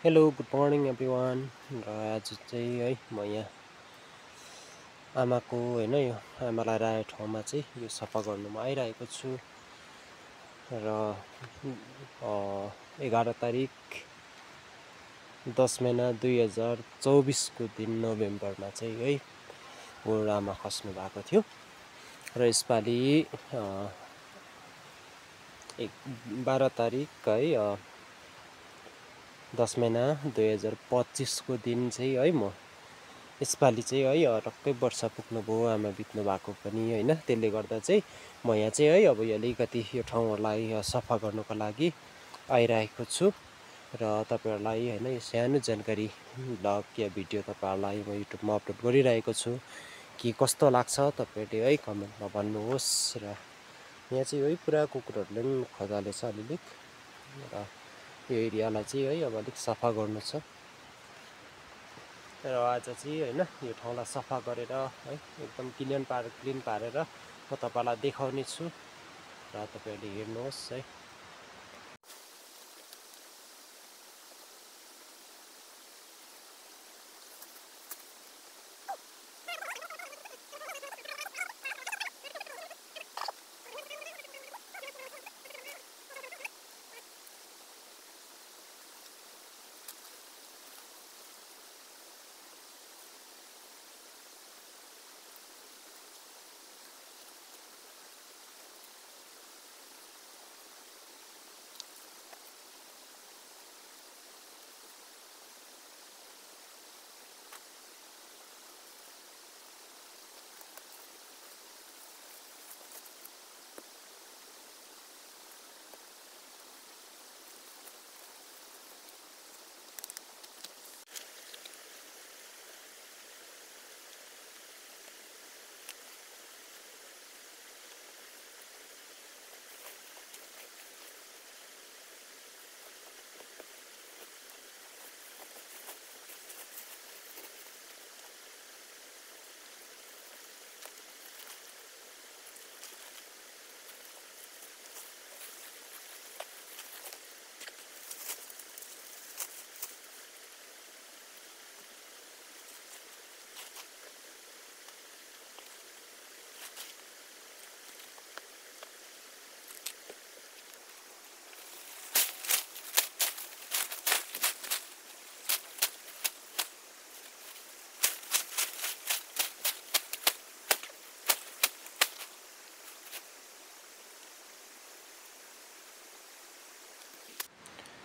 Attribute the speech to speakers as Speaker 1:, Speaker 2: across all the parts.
Speaker 1: Hello good morning everyone. र आज चाहिँ है म यहाँ आमाको होइन यो आमालाई राखेको ठाउँमा चाहिँ यो सफा गर्नुमा आइरहेको छु। र 11 तारिक 10 महिना 2024 को दिन नोभेम्बरमा चाहिँ है बुढो आमा खस्नु भएको थियो। र यसपालि 12 तारिक है 10 महिना 2025 को दिन चाहिँ है म यसपालि चाहिँ है टक्कै वर्ष पुग्नुभयो आमा बित्नु भएको पनि होइन। त्यसले गर्दा चाहिँ म यहाँ चाहिँ है अब अलिकति यो ठाउँहरूलाई सफा गर्नुको लागि आइरहेको छु। र तपाईँहरूलाई होइन यो सानो जानकारी ब्लग या भिडियो तपाईँहरूलाई म युट्युबमा अपलोड गरिरहेको छु कि कस्तो लाग्छ तपाईँहरूले है कमेन्टमा भन्नुहोस्। र यहाँ चाहिँ है पुरा कुकुरहरूले पनि खजालेछ अलिअलि र यो एरियालाई चाहिँ है अब अलिक सफा गर्नु छ। र आज चाहिँ होइन यो ठाउँलाई सफा गरेर है एकदम क्लिन पारेर म तपाईँलाई देखाउने छु र तपाईँहरूले हेर्नुहोस् है।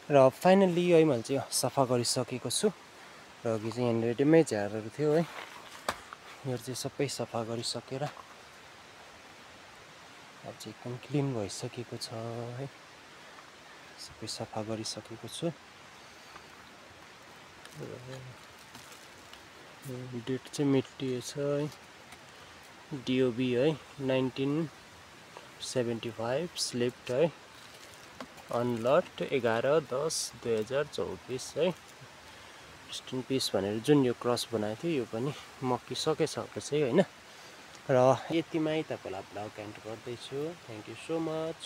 Speaker 1: र फाइनल्ली है मैले चाहिँ सफा गरिसकेको छु। र अघि चाहिँ यहाँनिर रेडिमै झारहरू थियो है यो चाहिँ सबै सफा गरिसकेर अब चाहिँ एकदम क्लिन भइसकेको छ है। सबै सफा गरिसकेको छु। डेट चाहिँ मेटिएछ है डिओबी है 1975 स्लिप्ड है अनलट 11/10/2024 है। रेस्ट इन पिस भनेर जुन यो क्रस बनाएको थियो यो पनि मकिसकेछ चाहिँ होइन। र यतिमै तपाईँलाई ब्लग एन्ड गर्दैछु। Thank you so much.